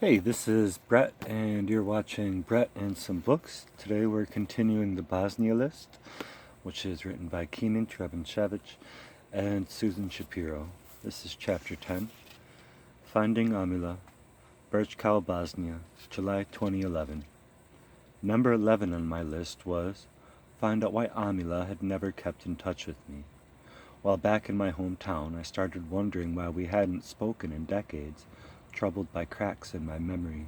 Hey, this is Brett, and you're watching Brett and Some Books. Today we're continuing the Bosnia list, which is written by Keenan Trebenchevich and Susan Shapiro. This is Chapter 10, Finding Amila, Birchkow, Bosnia, July 2011. Number 11 on my list was Find out why Amila had never kept in touch with me. While back in my hometown, I started wondering why we hadn't spoken in decades, troubled by cracks in my memory.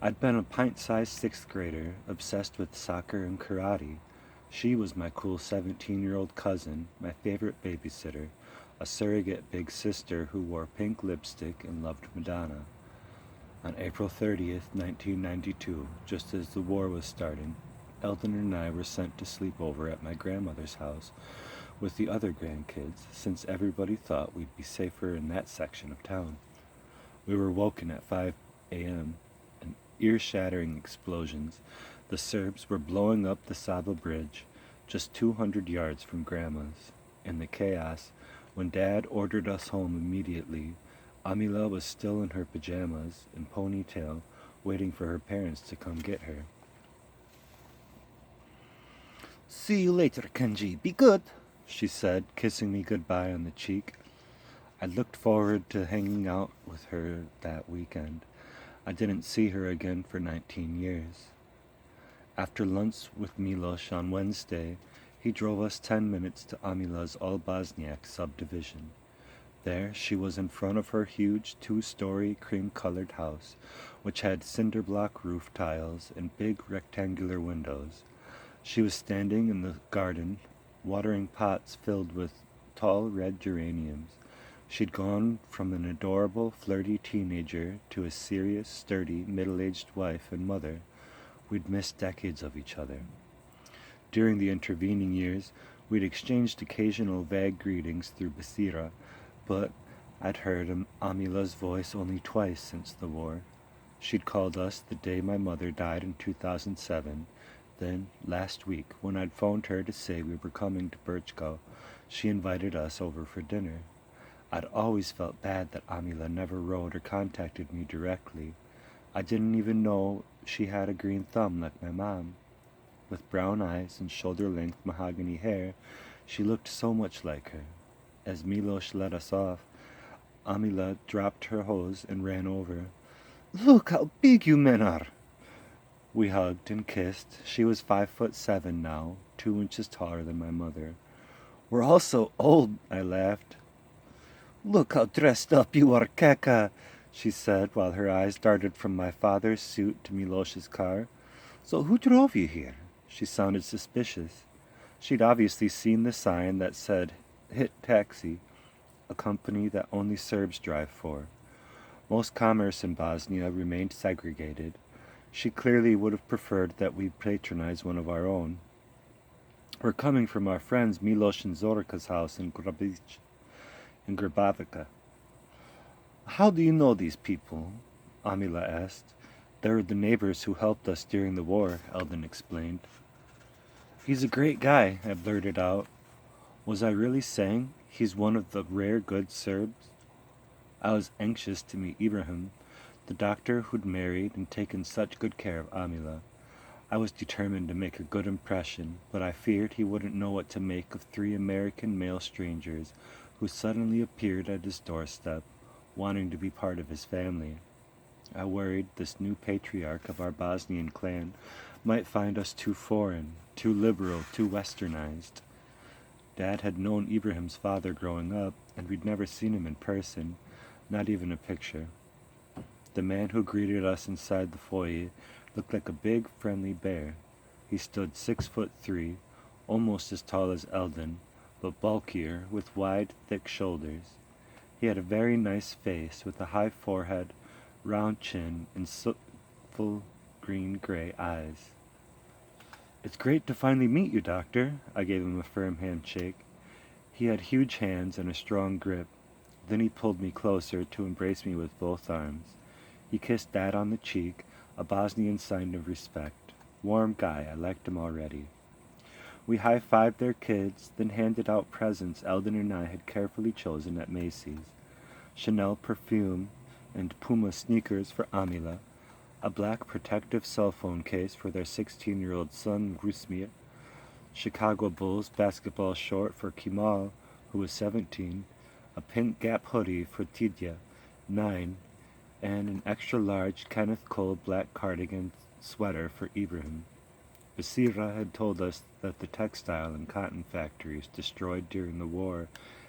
I'd been a pint-sized sixth grader, obsessed with soccer and karate. She was my cool 17-year-old cousin, my favorite babysitter, a surrogate big sister who wore pink lipstick and loved Madonna. On April 30th, 1992, just as the war was starting, Eldon and I were sent to sleep over at my grandmother's house with the other grandkids, since everybody thought we'd be safer in that section of town. We were woken at 5 a.m. and ear-shattering explosions. The Serbs were blowing up the Sava Bridge, just 200 yards from Grandma's. In the chaos, when Dad ordered us home immediately, Amila was still in her pajamas and ponytail, waiting for her parents to come get her. "See you later, Kenji. Be good," she said, kissing me goodbye on the cheek. I looked forward to hanging out with her that weekend. I didn't see her again for 19 years. After lunch with Milos on Wednesday, he drove us 10 minutes to Amila's All-Bosniak subdivision. There she was in front of her huge 2-story cream-colored house, which had cinder-block roof tiles and big rectangular windows. She was standing in the garden, watering pots filled with tall red geraniums. She'd gone from an adorable, flirty teenager to a serious, sturdy, middle-aged wife and mother. We'd missed decades of each other. During the intervening years, we'd exchanged occasional vague greetings through Basira, but I'd heard Amila's voice only twice since the war. She'd called us the day my mother died in 2007. Then, last week, when I'd phoned her to say we were coming to Birchkow, she invited us over for dinner. I'd always felt bad that Amila never wrote or contacted me directly. I didn't even know she had a green thumb like my mom. With brown eyes and shoulder-length mahogany hair, she looked so much like her. As Milos let us off, Amila dropped her hose and ran over. "Look how big you men are!" We hugged and kissed. She was 5'7" now, 2 inches taller than my mother. "We're all so old," I laughed. "Look how dressed up you are, Kaka," she said, while her eyes darted from my father's suit to Milos's car. "So who drove you here?" She sounded suspicious. She'd obviously seen the sign that said, "Hit Taxi," a company that only Serbs drive for. Most commerce in Bosnia remained segregated. She clearly would have preferred that we patronize one of our own. "We're coming from our friends Milos and Zorika's house in Grbavica." "How do you know these people?" Amila asked. "They're the neighbors who helped us during the war," Eldon explained. "He's a great guy," I blurted out. Was I really saying he's one of the rare good Serbs? I was anxious to meet Ibrahim, the doctor who'd married and taken such good care of Amila. I was determined to make a good impression, but I feared he wouldn't know what to make of 3 American male strangers who suddenly appeared at his doorstep, wanting to be part of his family. I worried this new patriarch of our Bosnian clan might find us too foreign, too liberal, too westernized. Dad had known Ibrahim's father growing up, and we'd never seen him in person, not even a picture. The man who greeted us inside the foyer looked like a big, friendly bear. He stood 6'3", almost as tall as Eldon, but bulkier, with wide, thick shoulders. He had a very nice face, with a high forehead, round chin, and full green-gray eyes. "It's great to finally meet you, Doctor." I gave him a firm handshake. He had huge hands and a strong grip. Then he pulled me closer to embrace me with both arms. He kissed Dad on the cheek, a Bosnian sign of respect. Warm guy, I liked him already. We high-fived their kids, then handed out presents Eldon and I had carefully chosen at Macy's. Chanel perfume and Puma sneakers for Amila, a black protective cell phone case for their 16-year-old son Rusmir, Chicago Bulls basketball short for Kemal, who was 17, a pink Gap hoodie for Tidya, 9, and an extra-large Kenneth Cole black cardigan sweater for Ibrahim. Basira had told us that the textile and cotton factories destroyed during the war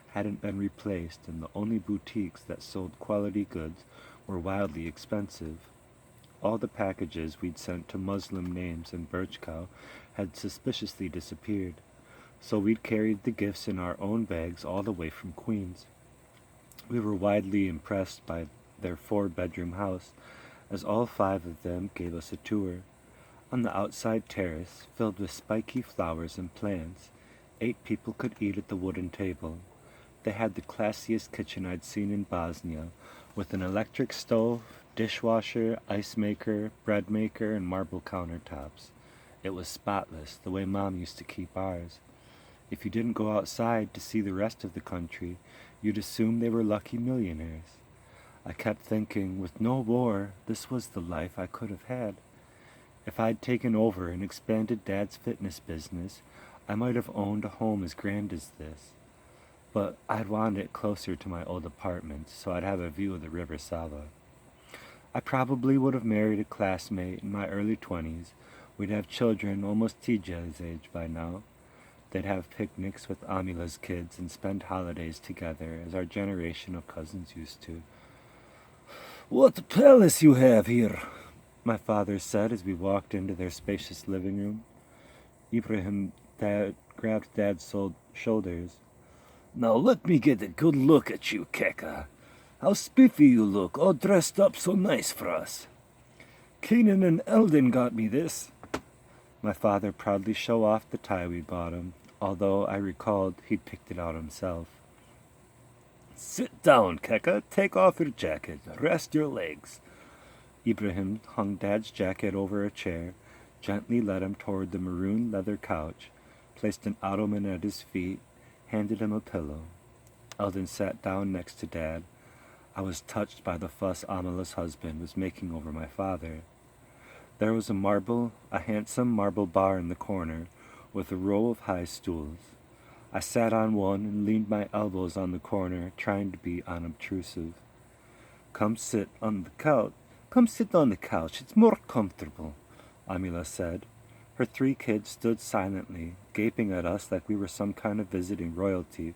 hadn't been replaced, and the only boutiques that sold quality goods were wildly expensive. All the packages we'd sent to Muslim names in Birchcow had suspiciously disappeared, so we'd carried the gifts in our own bags all the way from Queens. We were widely impressed by their 4-bedroom house, as all 5 of them gave us a tour. On the outside terrace, filled with spiky flowers and plants, 8 people could eat at the wooden table. They had the classiest kitchen I'd seen in Bosnia, with an electric stove, dishwasher, ice maker, bread maker, and marble countertops. It was spotless, the way Mom used to keep ours. If you didn't go outside to see the rest of the country, you'd assume they were lucky millionaires. I kept thinking, with no war, this was the life I could have had. If I'd taken over and expanded Dad's fitness business, I might have owned a home as grand as this. But I'd wanted it closer to my old apartment, so I'd have a view of the River Sava. I probably would have married a classmate in my early 20s. We'd have children almost Tija's age by now. They'd have picnics with Amila's kids and spend holidays together as our generation of cousins used to. "What a palace you have here," my father said as we walked into their spacious living room. Ibrahim grabbed Dad's shoulders. "Now let me get a good look at you, Keka. How spiffy you look, all dressed up so nice for us. Keenan and Eldon got me this." My father proudly showed off the tie we bought him, although I recalled he'd picked it out himself. "Sit down, Keka. Take off your jacket. Rest your legs." Ibrahim hung Dad's jacket over a chair, gently led him toward the maroon leather couch, placed an ottoman at his feet, handed him a pillow. Eldon sat down next to Dad. I was touched by the fuss Amila's husband was making over my father. There was a handsome marble bar in the corner, with a row of high stools. I sat on one and leaned my elbows on the corner, trying to be unobtrusive. Come sit on the couch. It's more comfortable," Amila said. Her 3 kids stood silently, gaping at us like we were some kind of visiting royalty.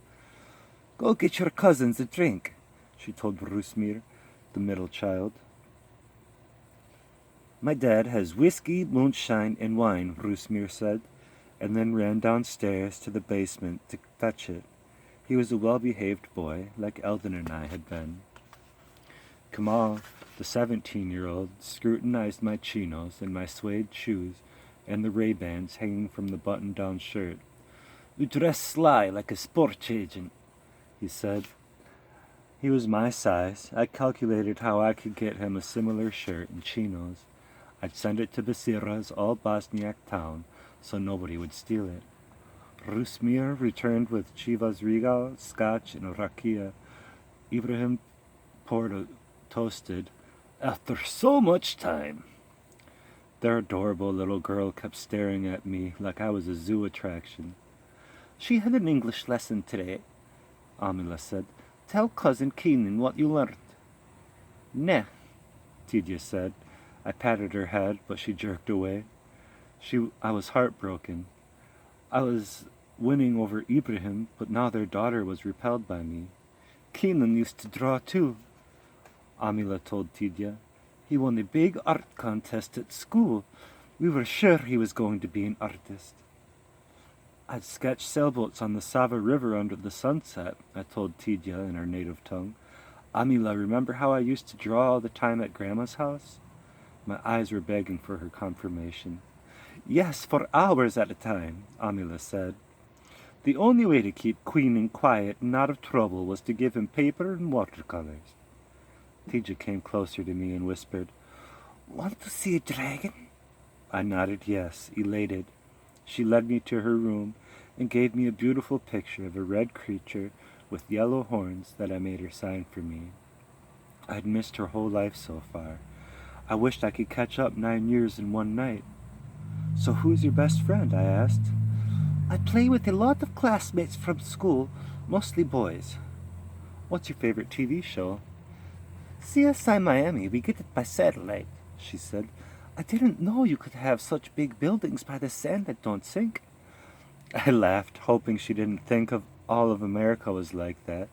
"Go get your cousins a drink," she told Rusmir, the middle child. "My dad has whiskey, moonshine, and wine," Rusmir said, and then ran downstairs to the basement to fetch it. He was a well-behaved boy, like Eldon and I had been. Kamal, the 17-year-old, scrutinized my chinos and my suede shoes and the Ray-Bans hanging from the button-down shirt. "You dress sly like a sports agent," he said. He was my size. I calculated how I could get him a similar shirt and chinos. I'd send it to Basira's all-Bosniak town so nobody would steal it. Rusmir returned with Chivas Regal, scotch, and a rakia. Ibrahim poured a toasted, "After so much time." Their adorable little girl kept staring at me like I was a zoo attraction. "She had an English lesson today," Amila said. "Tell Cousin Keenan what you learned." "Nah," Tidya said. I patted her head, but she jerked away. I was heartbroken. I was winning over Ibrahim, but now their daughter was repelled by me. "Keenan used to draw too," Amila told Tidya. "He won a big art contest at school. We were sure he was going to be an artist." "I'd sketch sailboats on the Sava River under the sunset," I told Tidya in her native tongue. "Amila, remember how I used to draw all the time at Grandma's house?" My eyes were begging for her confirmation. "Yes, for hours at a time," Amila said. "The only way to keep Queenan quiet and out of trouble was to give him paper and watercolors." Tidya came closer to me and whispered, "Want to see a dragon?" I nodded yes, elated. She led me to her room and gave me a beautiful picture of a red creature with yellow horns that I made her sign for me. I'd missed her whole life so far. I wished I could catch up 9 years in one night. So who's your best friend? I asked. I play with a lot of classmates from school, mostly boys. What's your favorite TV show? CSI Miami, we get it by satellite, she said. I didn't know you could have such big buildings by the sand that don't sink. I laughed, hoping she didn't think of all of America was like that.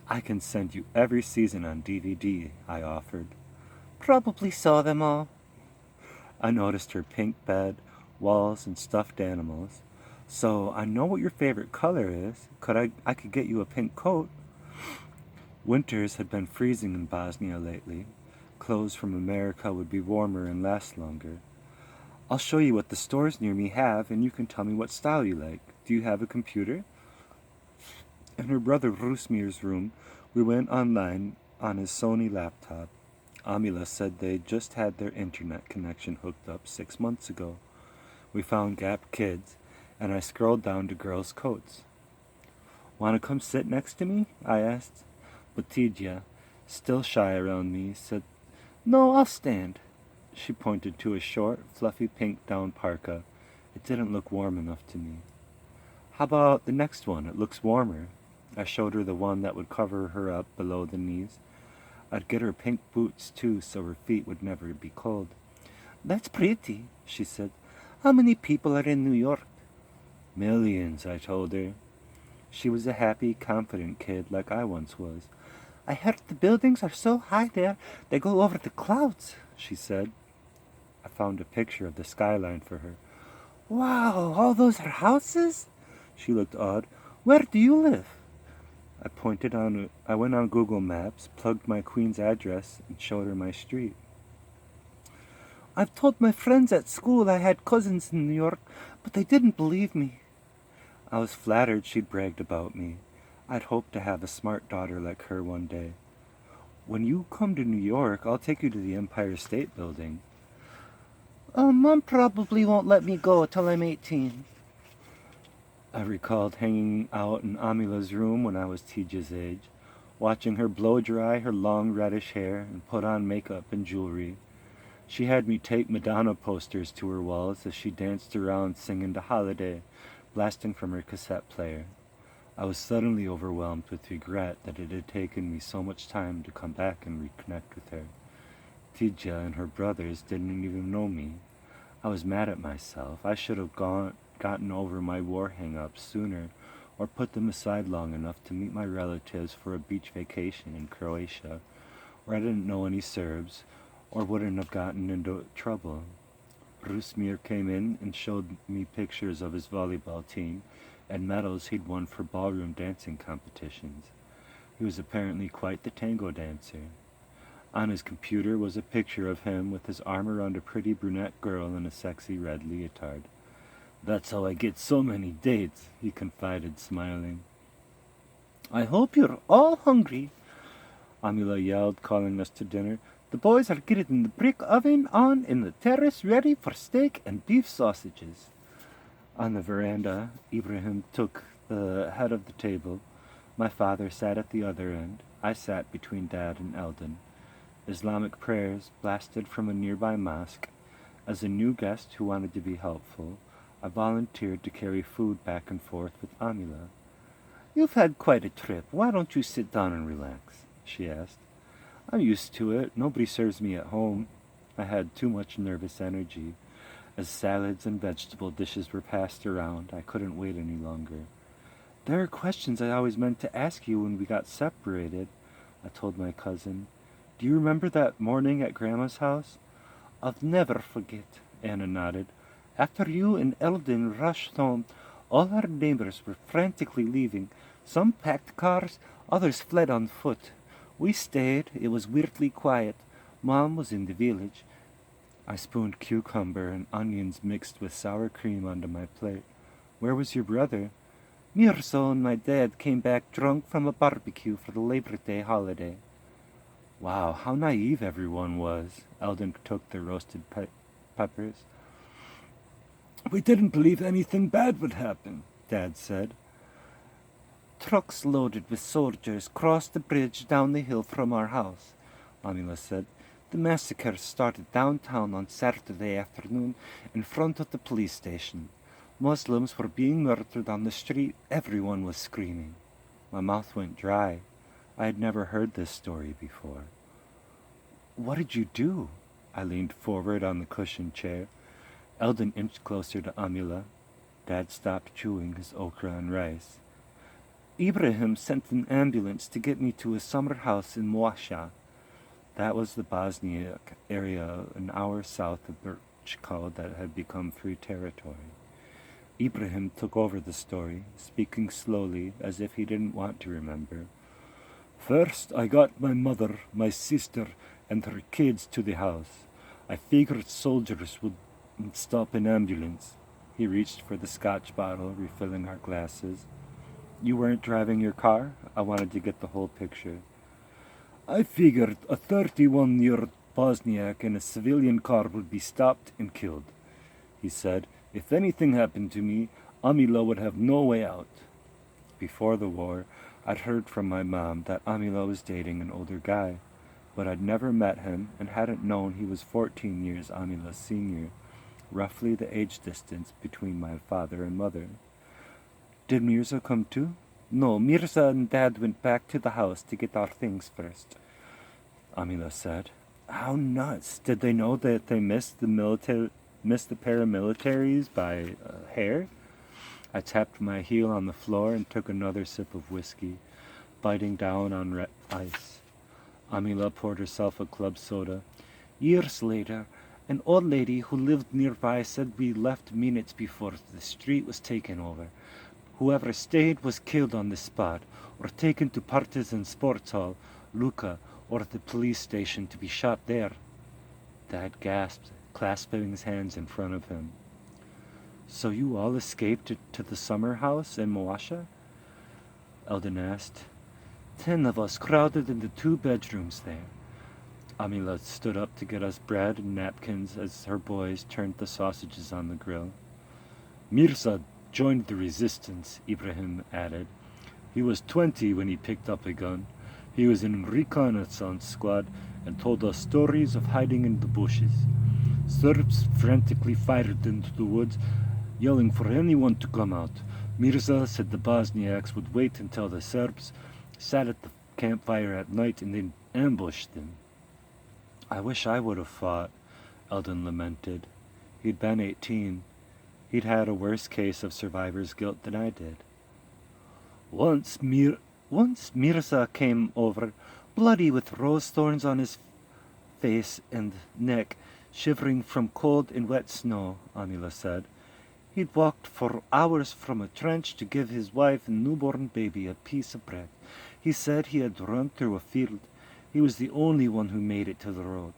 I can send you every season on DVD, I offered. Probably saw them all. I noticed her pink bed, walls, and stuffed animals. So I know what your favorite color is. I could get you a pink coat. Winters had been freezing in Bosnia lately. Clothes from America would be warmer and last longer. I'll show you what the stores near me have, and you can tell me what style you like. Do you have a computer? In her brother Rusmir's room, we went online on his Sony laptop. Amila said they'd just had their internet connection hooked up 6 months ago. We found Gap Kids, and I scrolled down to girls' coats. Want to come sit next to me? I asked. But Tidja, still shy around me, said, No, I'll stand. She pointed to a short, fluffy pink down parka. It didn't look warm enough to me. How about the next one? It looks warmer. I showed her the one that would cover her up below the knees. I'd get her pink boots, too, so her feet would never be cold. That's pretty, she said. How many people are in New York? Millions, I told her. She was a happy, confident kid like I once was. I heard the buildings are so high there, they go over the clouds, she said. I found a picture of the skyline for her. Wow, all those are houses? She looked odd. Where do you live? I went on Google Maps, plugged my Queens address, and showed her my street. I've told my friends at school I had cousins in New York, but they didn't believe me. I was flattered she'd bragged about me. I'd hoped to have a smart daughter like her one day. When you come to New York, I'll take you to the Empire State Building. Mom probably won't let me go till I'm 18. I recalled hanging out in Amila's room when I was Tidja's age, watching her blow dry her long reddish hair and put on makeup and jewelry. She had me tape Madonna posters to her walls as she danced around singing to Holiday, blasting from her cassette player. I was suddenly overwhelmed with regret that it had taken me so much time to come back and reconnect with her. Tidja and her brothers didn't even know me. I was mad at myself. I should have gotten over my war hang-ups sooner, or put them aside long enough to meet my relatives for a beach vacation in Croatia, where I didn't know any Serbs, or wouldn't have gotten into trouble. Rusmir came in and showed me pictures of his volleyball team and medals he'd won for ballroom dancing competitions. He was apparently quite the tango dancer. On his computer was a picture of him with his arm around a pretty brunette girl in a sexy red leotard. That's how I get so many dates, he confided, smiling. I hope you're all hungry, Amila yelled, calling us to dinner. The boys are getting the brick oven on in the terrace ready for steak and beef sausages. On the veranda, Ibrahim took the head of the table. My father sat at the other end. I sat between Dad and Eldon. Islamic prayers blasted from a nearby mosque. As a new guest who wanted to be helpful, I volunteered to carry food back and forth with Amila. You've had quite a trip. Why don't you sit down and relax? She asked. I'm used to it. Nobody serves me at home. I had too much nervous energy. As salads and vegetable dishes were passed around, I couldn't wait any longer. There are questions I always meant to ask you when we got separated, I told my cousin. Do you remember that morning at Grandma's house? I'll never forget, Anna nodded. After you and Eldon rushed home, all our neighbors were frantically leaving. Some packed cars, others fled on foot. We stayed. It was weirdly quiet. Mom was in the village. I spooned cucumber and onions mixed with sour cream onto my plate. Where was your brother? Mirzo and my dad came back drunk from a barbecue for the Labor Day holiday. Wow, how naive everyone was. Eldon took the roasted peppers. We didn't believe anything bad would happen, Dad said. Trucks loaded with soldiers crossed the bridge down the hill from our house. Amila said. The massacre started downtown on Saturday afternoon in front of the police station. Muslims were being murdered on the street. Everyone was screaming. My mouth went dry. I had never heard this story before. What did you do? I leaned forward on the cushioned chair. Eldon inched closer to Amila. Dad stopped chewing his okra and rice. Ibrahim sent an ambulance to get me to a summer house in Moasha. That was the Bosnia area an hour south of Birchkau that had become free territory. Ibrahim took over the story, speaking slowly as if he didn't want to remember. First, I got my mother, my sister, and her kids to the house. I figured soldiers would stop an ambulance. He reached for the scotch bottle, refilling our glasses. You weren't driving your car? I wanted to get the whole picture. I figured a 31-year Bosniak in a civilian car would be stopped and killed. He said, if anything happened to me, Amila would have no way out. Before the war, I'd heard from my mom that Amila was dating an older guy, but I'd never met him and hadn't known he was 14 years Amila's senior, roughly the age distance between my father and mother. Did Mirza come too? No, Mirza and Dad went back to the house to get our things first, Amila said. How nuts. Did they know that they missed the paramilitaries by a hair? I tapped my heel on the floor and took another sip of whiskey, biting down on ice. Amila poured herself a club soda. Years later, an old lady who lived nearby said we left minutes before the street was taken over. Whoever stayed was killed on the spot, or taken to Partizan Sports Hall, Luka, or the police station to be shot there. Dad gasped, clasping his hands in front of him. So you all escaped to the summer house in Moasha? Eldon asked. 10 of us crowded into 2 bedrooms there. Amila stood up to get us bread and napkins as her boys turned the sausages on the grill. Mirza joined the resistance, Ibrahim added. He was 20 when he picked up a gun. He was in a reconnaissance squad and told us stories of hiding in the bushes. Serbs frantically fired into the woods, yelling for anyone to come out. Mirza said the Bosniaks would wait until the Serbs sat at the campfire at night and then ambushed them. I wish I would have fought, Eldon lamented. He'd been 18. He'd had a worse case of survivor's guilt than I did. Once Mirza came over, bloody with rose thorns on his face and neck, shivering from cold and wet snow, Amila said. He'd walked for hours from a trench to give his wife and newborn baby a piece of bread. He said he had run through a field. He was the only one who made it to the road.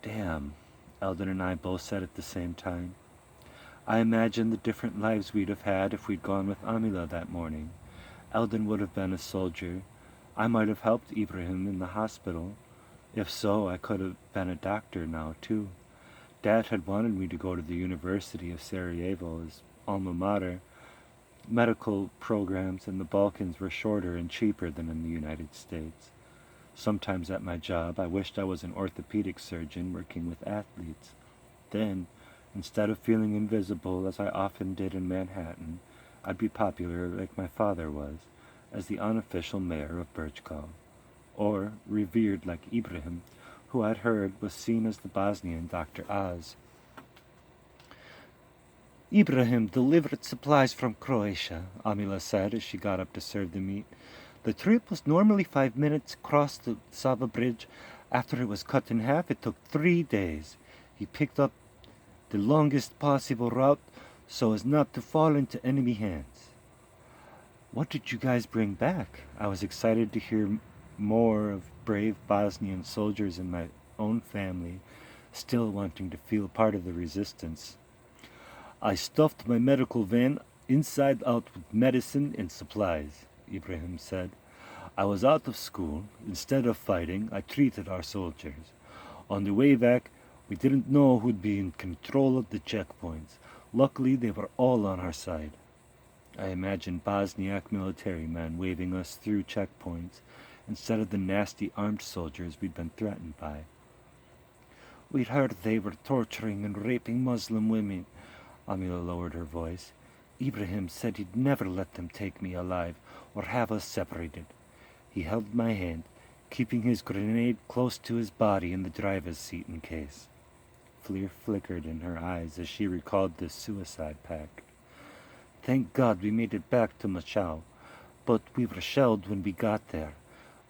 Damn, Eldon and I both said at the same time. I imagined the different lives we'd have had if we'd gone with Amila that morning. Eldon would have been a soldier. I might have helped Ibrahim in the hospital. If so, I could have been a doctor now, too. Dad had wanted me to go to the University of Sarajevo, his alma mater. Medical programs in the Balkans were shorter and cheaper than in the United States. Sometimes at my job, I wished I was an orthopedic surgeon working with athletes. Then, instead of feeling invisible, as I often did in Manhattan, I'd be popular like my father was, as the unofficial mayor of Birchkau, or revered like Ibrahim, who I'd heard was seen as the Bosnian Dr. Oz. Ibrahim delivered supplies from Croatia, Amila said as she got up to serve the meat. The trip was normally 5 minutes across the Sava Bridge. After it was cut in half, it took 3 days. He picked up the longest possible route so as not to fall into enemy hands. What did you guys bring back? I was excited to hear more of brave Bosnian soldiers in my own family, still wanting to feel part of the resistance. I stuffed my medical van inside out with medicine and supplies, Ibrahim said. I was out of school. Instead of fighting, I treated our soldiers. On the way back, we didn't know who'd be in control of the checkpoints. Luckily, they were all on our side. I imagined Bosniak military men waving us through checkpoints, instead of the nasty armed soldiers we'd been threatened by. We'd heard they were torturing and raping Muslim women. Amila lowered her voice. Ibrahim said he'd never let them take me alive or have us separated. He held my hand, keeping his grenade close to his body in the driver's seat in case. Fear flickered in her eyes as she recalled this suicide pact. Thank God we made it back to Machau, but we were shelled when we got there.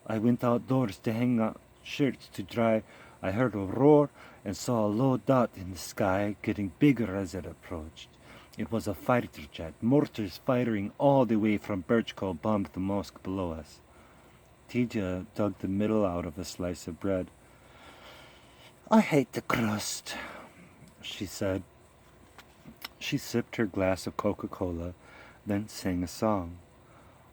I went outdoors to hang out shirts to dry. I heard a roar and saw a low dot in the sky getting bigger as it approached. It was a fighter jet. Mortars firing all the way from Birchko bombed the mosque below us. Tidja dug the middle out of a slice of bread. I hate the crust, she said. She sipped her glass of Coca-Cola, then sang a song.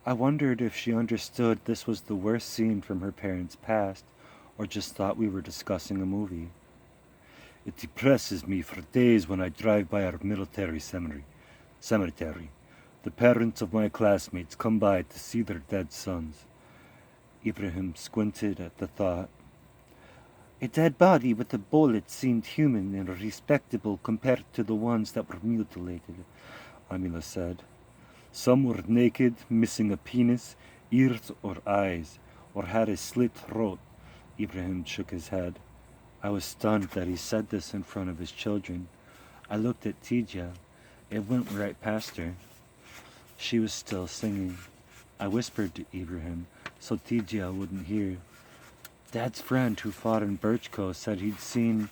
I wondered if she understood this was the worst scene from her parents' past, or just thought we were discussing a movie. It depresses me for days when I drive by our military cemetery. The parents of my classmates come by to see their dead sons. Ibrahim squinted at the thought. A dead body with a bullet seemed human and respectable compared to the ones that were mutilated, Amila said. Some were naked, missing a penis, ears or eyes, or had a slit throat. Ibrahim shook his head. I was stunned that he said this in front of his children. I looked at Tidja. It went right past her. She was still singing. I whispered to Ibrahim so Tidja wouldn't hear. Dad's friend who fought in Birchko said he'd seen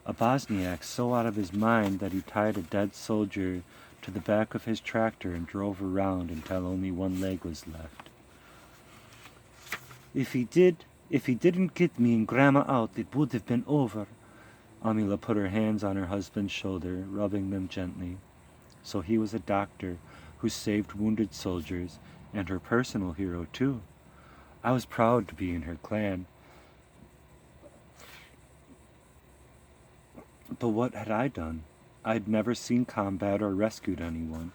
a Bosniak so out of his mind that he tied a dead soldier to the back of his tractor and drove around until only one leg was left. If he didn't get me and Grandma out, it would have been over. Amila put her hands on her husband's shoulder, rubbing them gently. So he was a doctor who saved wounded soldiers, and her personal hero too. I was proud to be in her clan. But what had I done? I'd never seen combat or rescued anyone.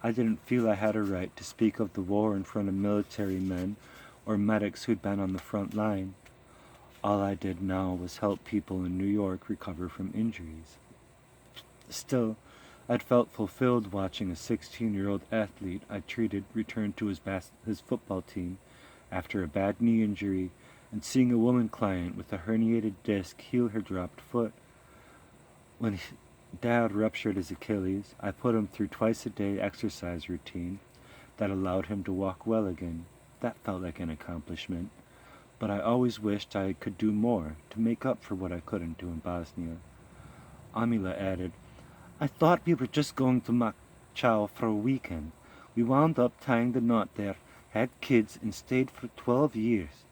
I didn't feel I had a right to speak of the war in front of military men or medics who'd been on the front line. All I did now was help people in New York recover from injuries. Still, I'd felt fulfilled watching a 16-year-old athlete I treated return to his football team after a bad knee injury and seeing a woman client with a herniated disc heal her dropped foot. When Dad ruptured his Achilles, I put him through twice-a-day exercise routine that allowed him to walk well again. That felt like an accomplishment, but I always wished I could do more to make up for what I couldn't do in Bosnia. Amila added, I thought we were just going to Machau for a weekend. We wound up tying the knot there, had kids, and stayed for 12 years.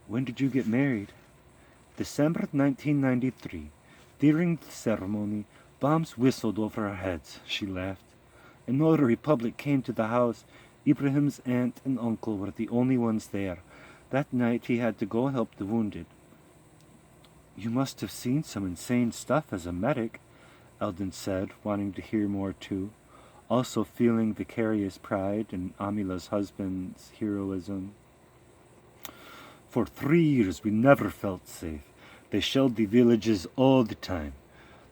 When did you get married? December 1993. During the ceremony, bombs whistled over our heads, she laughed. A notary republic came to the house. Ibrahim's aunt and uncle were the only ones there. That night he had to go help the wounded. You must have seen some insane stuff as a medic, Eldon said, wanting to hear more too, also feeling vicarious pride in Amila's husband's heroism. For 3 years we never felt safe. They shelled the villages all the time.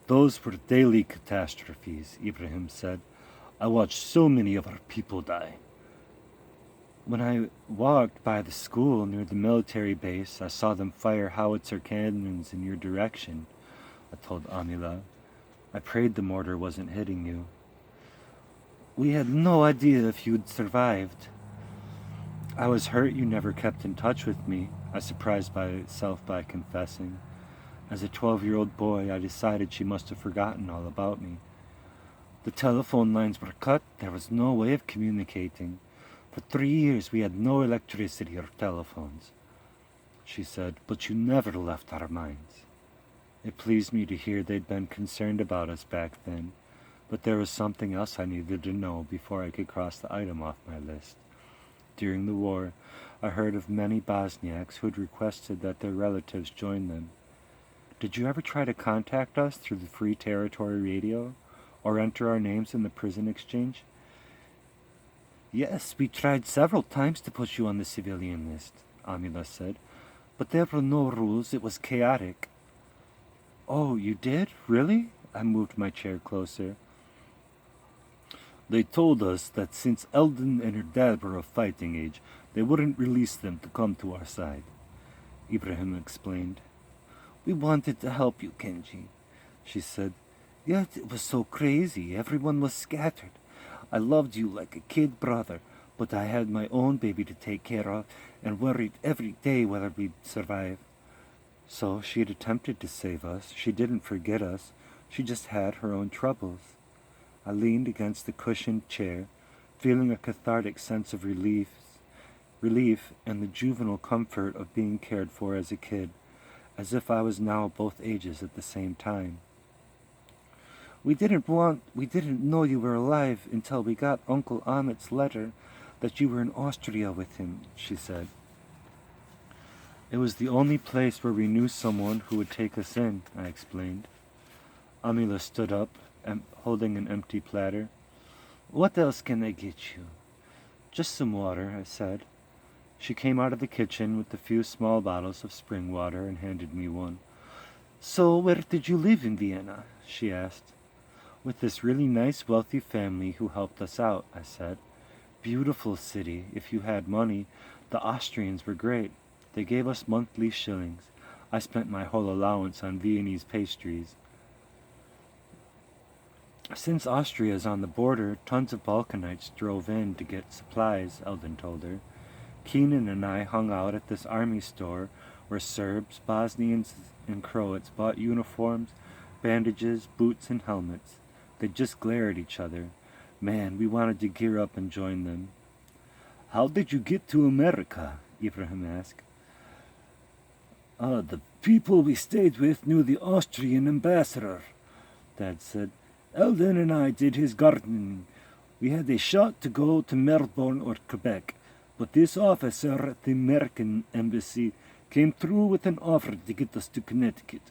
Those were daily catastrophes, Ibrahim said. I watched so many of our people die. When I walked by the school near the military base, I saw them fire howitzer cannons in your direction, I told Amila. I prayed the mortar wasn't hitting you. We had no idea if you'd survived. I was hurt you never kept in touch with me, I surprised myself by confessing. As a 12-year-old boy, I decided she must have forgotten all about me. The telephone lines were cut. There was no way of communicating. For 3 years we had no electricity or telephones, she said, but you never left our minds. It pleased me to hear they'd been concerned about us back then, but there was something else I needed to know before I could cross the item off my list. During the war, I heard of many Bosniaks who had requested that their relatives join them. Did you ever try to contact us through the Free Territory Radio, or enter our names in the prison exchange? Yes, we tried several times to put you on the civilian list, Amila said, but there were no rules. It was chaotic. Oh, you did? Really? I moved my chair closer. They told us that since Eldon and her dad were of fighting age, they wouldn't release them to come to our side, Ibrahim explained. We wanted to help you, Kenji, she said. Yet it was so crazy. Everyone was scattered. I loved you like a kid brother, but I had my own baby to take care of and worried every day whether we'd survive. So she had attempted to save us. She didn't forget us. She just had her own troubles. I leaned against the cushioned chair, feeling a cathartic sense of relief and the juvenile comfort of being cared for as a kid, as if I was now both ages at the same time. We didn't know you were alive until we got Uncle Ahmet's letter that you were in Austria with him, she said. It was the only place where we knew someone who would take us in, I explained. Amila stood up, holding an empty platter. What else can I get you? Just some water, I said. She came out of the kitchen with a few small bottles of spring water and handed me one. So where did you live in Vienna? She asked. With this really nice, wealthy family who helped us out, I said. Beautiful city, if you had money. The Austrians were great. They gave us monthly shillings. I spent my whole allowance on Viennese pastries. Since Austria is on the border, tons of Balkanites drove in to get supplies, Eldon told her. Keenan and I hung out at this army store where Serbs, Bosnians, and Croats bought uniforms, bandages, boots, and helmets. They'd just glare at each other. Man, we wanted to gear up and join them. How did you get to America? Ibrahim asked. The people we stayed with knew the Austrian ambassador, Dad said. Eldon and I did his gardening. We had a shot to go to Melbourne or Quebec, but this officer at the American embassy came through with an offer to get us to Connecticut.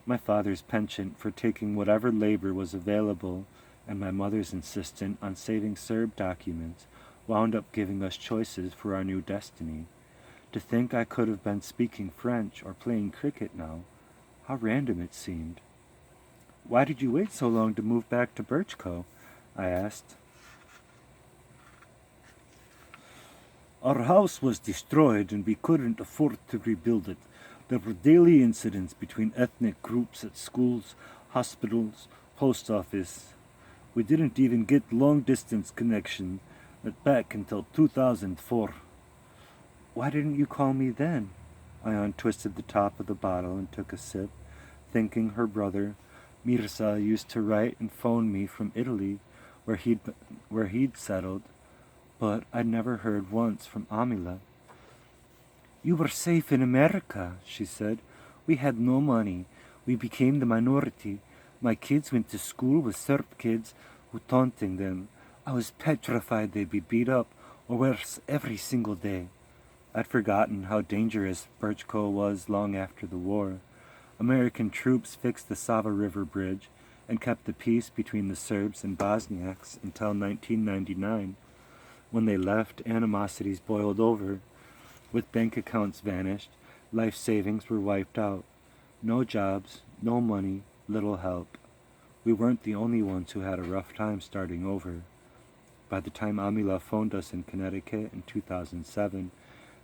My father's penchant for taking whatever labor was available and my mother's insistence on saving Serb documents wound up giving us choices for our new destiny. To think I could have been speaking French or playing cricket now, how random it seemed. Why did you wait so long to move back to Birchco? I asked. Our house was destroyed and we couldn't afford to rebuild it. There were daily incidents between ethnic groups at schools, hospitals, post office. We didn't even get long-distance connection back until 2004. Why didn't you call me then? I untwisted the top of the bottle and took a sip, thinking her brother, Mirza, used to write and phone me from Italy, where he'd settled, but I'd never heard once from Amila. You were safe in America, she said. We had no money. We became the minority. My kids went to school with Serb kids who taunting them. I was petrified they'd be beat up, or worse, every single day. I'd forgotten how dangerous Birchco was long after the war. American troops fixed the Sava River Bridge and kept the peace between the Serbs and Bosniaks until 1999. When they left, animosities boiled over. With bank accounts vanished, life savings were wiped out. No jobs, no money, little help. We weren't the only ones who had a rough time starting over. By the time Amila phoned us in Connecticut in 2007,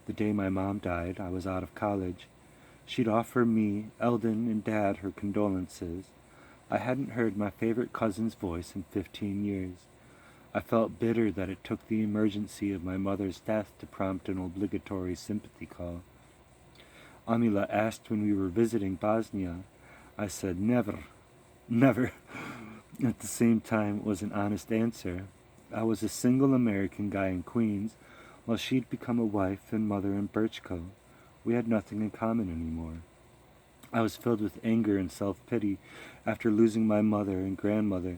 the day my mom died, I was out of college. She'd offer me, Eldon, and Dad her condolences. I hadn't heard my favorite cousin's voice in 15 years. I felt bitter that it took the emergency of my mother's death to prompt an obligatory sympathy call. Amila asked when we were visiting Bosnia. I said, never, never. At the same time, it was an honest answer. I was a single American guy in Queens, while she'd become a wife and mother in Birchco. We had nothing in common anymore. I was filled with anger and self-pity after losing my mother and grandmother.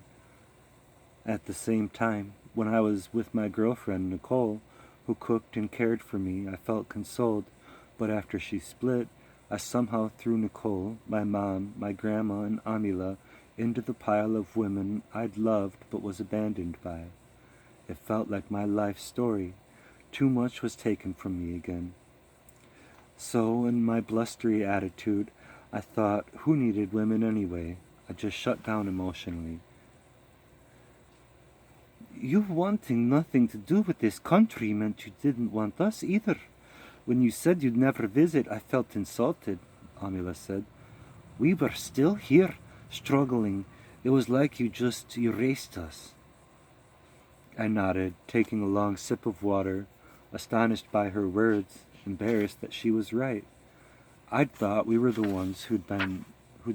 At the same time, when I was with my girlfriend, Nicole, who cooked and cared for me, I felt consoled, but after she split, I somehow threw Nicole, my mom, my grandma, and Amila into the pile of women I'd loved but was abandoned by. It felt like my life story. Too much was taken from me again. So, in my blustery attitude, I thought, who needed women anyway? I just shut down emotionally. You wanting nothing to do with this country meant you didn't want us either. When you said you'd never visit, I felt insulted, Amila said. We were still here, struggling. It was like you just erased us. I nodded, taking a long sip of water, astonished by her words, embarrassed that she was right. I'd thought we were the ones who'd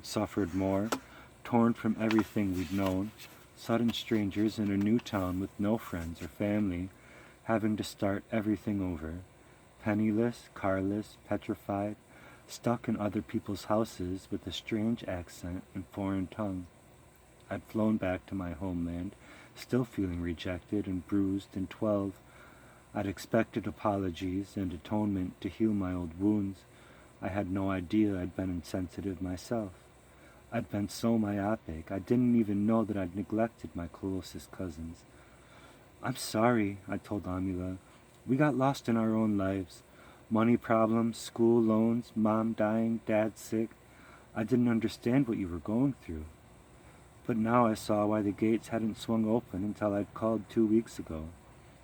suffered more, torn from everything we'd known, sudden strangers in a new town with no friends or family, having to start everything over, penniless, carless, petrified, stuck in other people's houses with a strange accent and foreign tongue. I'd flown back to my homeland, still feeling rejected and bruised and 12. I'd expected apologies and atonement to heal my old wounds. I had no idea I'd been insensitive myself. I'd been so myopic, I didn't even know that I'd neglected my closest cousins. I'm sorry, I told Amila. We got lost in our own lives. Money problems, school loans, mom dying, dad sick. I didn't understand what you were going through. But now I saw why the gates hadn't swung open until I'd called 2 weeks ago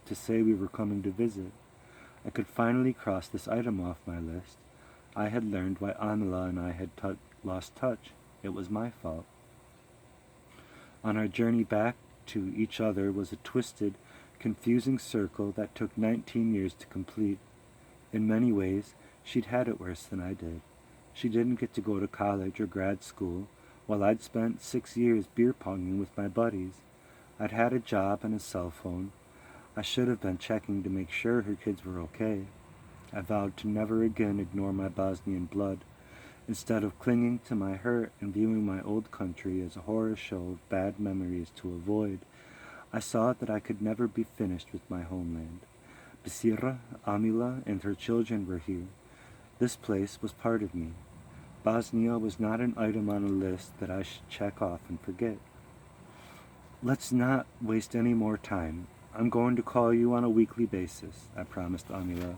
to say we were coming to visit. I could finally cross this item off my list. I had learned why Amila and I had lost touch. It was my fault. On our journey back to each other was a twisted, confusing circle that took 19 years to complete. In many ways, she'd had it worse than I did. She didn't get to go to college or grad school, while I'd spent 6 years beer ponging with my buddies. I'd had a job and a cell phone. I should have been checking to make sure her kids were okay. I vowed to never again ignore my Bosnian blood. Instead of clinging to my hurt and viewing my old country as a horror show of bad memories to avoid, I saw that I could never be finished with my homeland. Basira, Amila, and her children were here. This place was part of me. Bosnia was not an item on a list that I should check off and forget. Let's not waste any more time. I'm going to call you on a weekly basis, I promised Amila.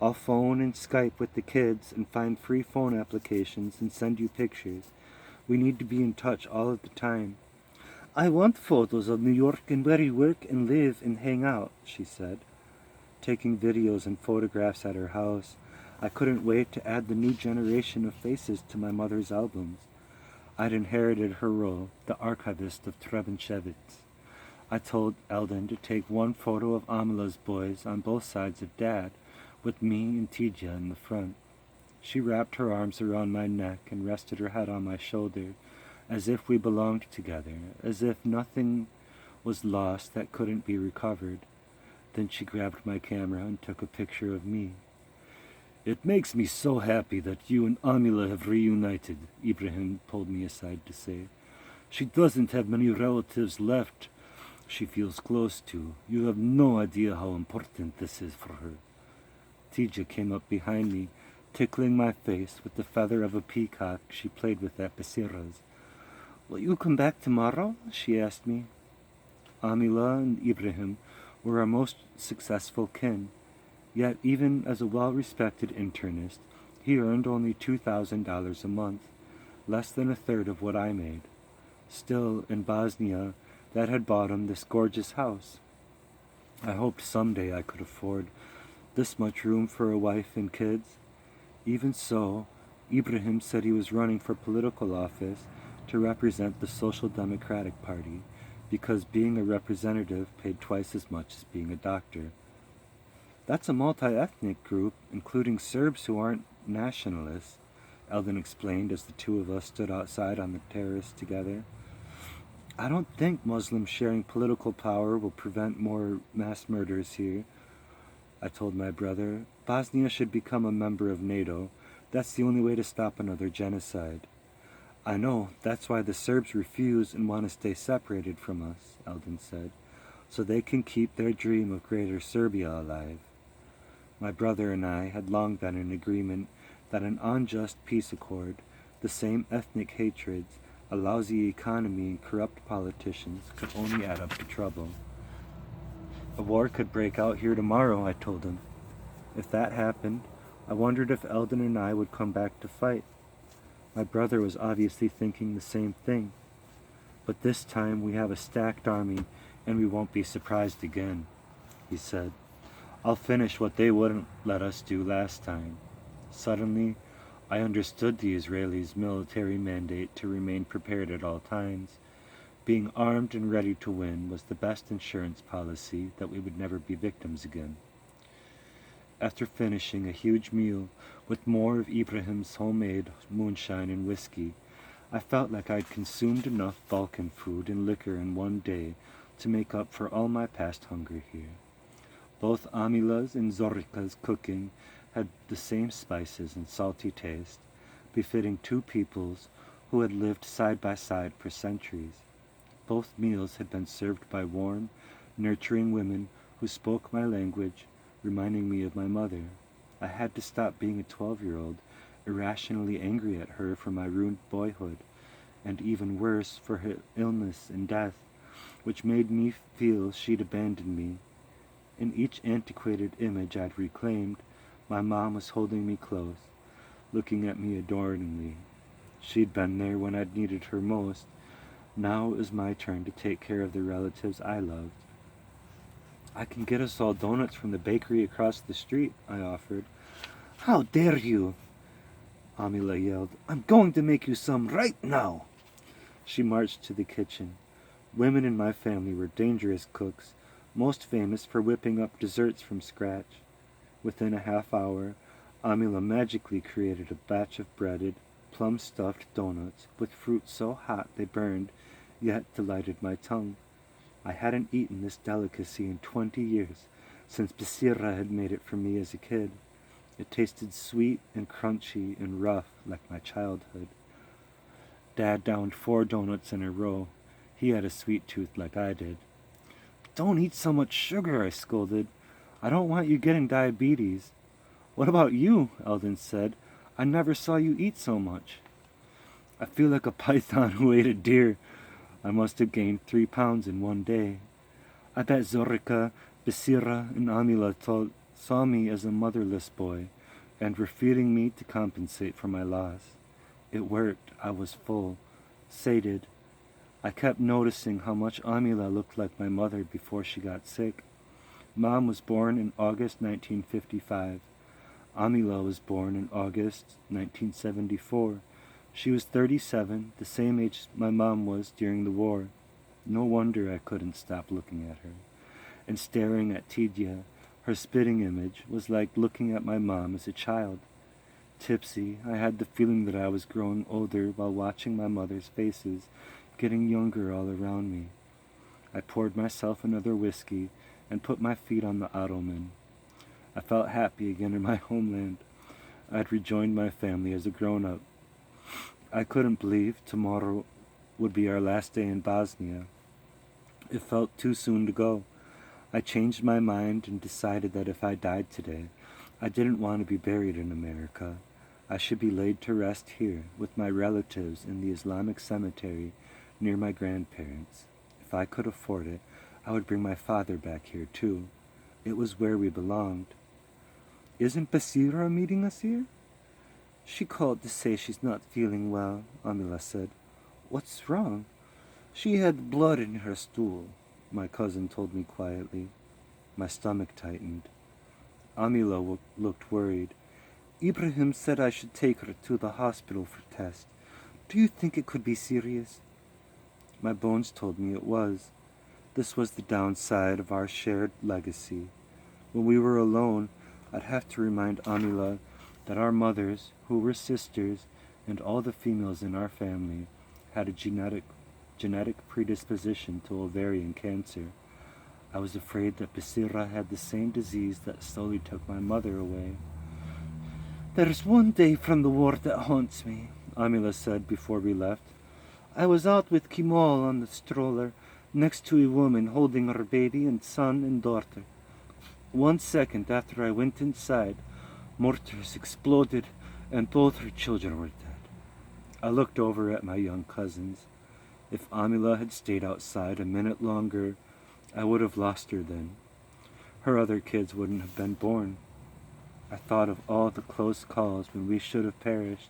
I'll phone and Skype with the kids and find free phone applications and send you pictures. We need to be in touch all of the time. I want photos of New York and where you work and live and hang out, she said, taking videos and photographs at her house. I couldn't wait to add the new generation of faces to my mother's albums. I'd inherited her role, the archivist of Trebenchevitz. I told Eldon to take one photo of Amila's boys on both sides of Dad, with me and Tidja in the front. She wrapped her arms around my neck and rested her head on my shoulder, as if we belonged together, as if nothing was lost that couldn't be recovered. Then she grabbed my camera and took a picture of me. It makes me so happy that you and Amila have reunited, Ibrahim pulled me aside to say. She doesn't have many relatives left she feels close to. You have no idea how important this is for her. Tidja came up behind me, tickling my face with the feather of a peacock she played with at Basira's. Will you come back tomorrow? She asked me. Amila and Ibrahim were our most successful kin. Yet, even as a well-respected internist, he earned only $2,000 a month, less than a third of what I made. Still, in Bosnia, that had bought him this gorgeous house. I hoped someday I could afford this much room for a wife and kids. Even so, Ibrahim said he was running for political office to represent the Social Democratic Party, because being a representative paid twice as much as being a doctor. That's a multi-ethnic group, including Serbs who aren't nationalists, Eldon explained as the two of us stood outside on the terrace together. I don't think Muslims sharing political power will prevent more mass murders here, I told my brother. Bosnia should become a member of NATO. That's the only way to stop another genocide. I know, that's why the Serbs refuse and want to stay separated from us, Eldon said, so they can keep their dream of Greater Serbia alive. My brother and I had long been in agreement that an unjust peace accord, the same ethnic hatreds, a lousy economy, and corrupt politicians could only add up to trouble. A war could break out here tomorrow, I told him. If that happened, I wondered if Eldon and I would come back to fight. My brother was obviously thinking the same thing. But this time we have a stacked army, and we won't be surprised again, he said. I'll finish what they wouldn't let us do last time. Suddenly, I understood the Israelis' military mandate to remain prepared at all times. Being armed and ready to win was the best insurance policy that we would never be victims again. After finishing a huge meal with more of Ibrahim's homemade moonshine and whiskey, I felt like I'd consumed enough Balkan food and liquor in one day to make up for all my past hunger here. Both Amila's and Zorika's cooking had the same spices and salty taste, befitting two peoples who had lived side by side for centuries. Both meals had been served by warm, nurturing women who spoke my language, reminding me of my mother. I had to stop being a 12-year-old, irrationally angry at her for my ruined boyhood, and even worse, for her illness and death, which made me feel she'd abandoned me. In each antiquated image I'd reclaimed, my mom was holding me close, looking at me adoringly. She'd been there when I'd needed her most. Now it was my turn to take care of the relatives I loved. I can get us all donuts from the bakery across the street, I offered. How dare you? Amila yelled. I'm going to make you some right now. She marched to the kitchen. Women in my family were dangerous cooks, most famous for whipping up desserts from scratch. Within a half hour, Amila magically created a batch of breaded, plum-stuffed donuts with fruit so hot they burned, yet delighted my tongue. I hadn't eaten this delicacy in 20 years, since Basira had made it for me as a kid. It tasted sweet and crunchy and rough like my childhood. Dad downed 4 donuts in a row. He had a sweet tooth like I did. Don't eat so much sugar, I scolded. I don't want you getting diabetes. What about you? Eldon said. I never saw you eat so much. I feel like a python who ate a deer. I must have gained 3 pounds in one day. I bet Zorika, Basira, and Amila saw me as a motherless boy and were feeding me to compensate for my loss. It worked. I was full, sated. I kept noticing how much Amila looked like my mother before she got sick. Mom was born in August 1955. Amila was born in August 1974. She was 37, the same age my mom was during the war. No wonder I couldn't stop looking at her. And staring at Tidya, her spitting image, was like looking at my mom as a child. Tipsy, I had the feeling that I was growing older while watching my mother's faces, getting younger all around me. I poured myself another whiskey and put my feet on the ottoman. I felt happy again in my homeland. I'd rejoined my family as a grown-up. I couldn't believe tomorrow would be our last day in Bosnia. It felt too soon to go. I changed my mind and decided that if I died today, I didn't want to be buried in America. I should be laid to rest here with my relatives in the Islamic cemetery near my grandparents. If I could afford it, I would bring my father back here too. It was where we belonged. Isn't Basira meeting us here? She called to say she's not feeling well, Amila said. What's wrong? She had blood in her stool, my cousin told me quietly. My stomach tightened. Amila looked worried. Ibrahim said I should take her to the hospital for tests. Do you think it could be serious? My bones told me it was. This was the downside of our shared legacy. When we were alone, I'd have to remind Amila that our mothers, who were sisters, and all the females in our family, had a genetic predisposition to ovarian cancer. I was afraid that Basira had the same disease that slowly took my mother away. There's one day from the war that haunts me, Amila said before we left. I was out with Kimal on the stroller, next to a woman holding her baby and son and daughter. 1 second after I went inside, mortars exploded and both her children were dead. I looked over at my young cousins. If Amila had stayed outside a minute longer, I would have lost her then. her other kids wouldn't have been born. I thought of all the close calls when we should have perished.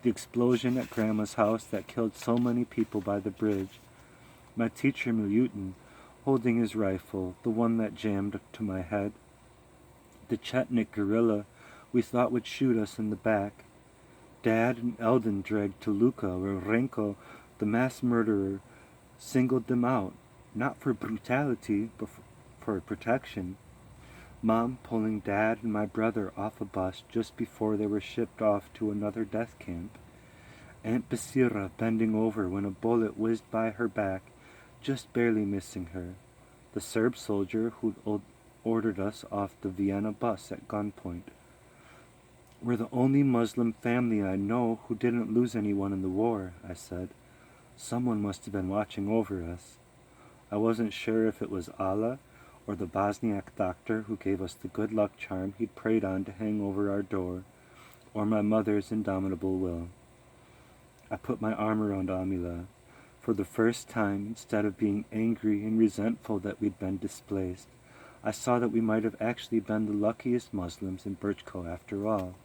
The explosion at Grandma's house that killed so many people by the bridge. My teacher Milutin holding his rifle, the one that jammed to my head. The Chetnik guerrilla we thought would shoot us in the back. Dad and Eldon dragged to Luka, where Renko, the mass murderer, singled them out, not for brutality, but for protection. Mom pulling Dad and my brother off a bus just before they were shipped off to another death camp. Aunt Basira bending over when a bullet whizzed by her back, just barely missing her. The Serb soldier who'd ordered us off the Vienna bus at gunpoint. We're the only Muslim family I know who didn't lose anyone in the war, I said. Someone must have been watching over us. I wasn't sure if it was Allah or the Bosniak doctor who gave us the good luck charm he'd prayed on to hang over our door, or my mother's indomitable will. I put my arm around Amila. For the first time, instead of being angry and resentful that we'd been displaced, I saw that we might have actually been the luckiest Muslims in Birchko after all.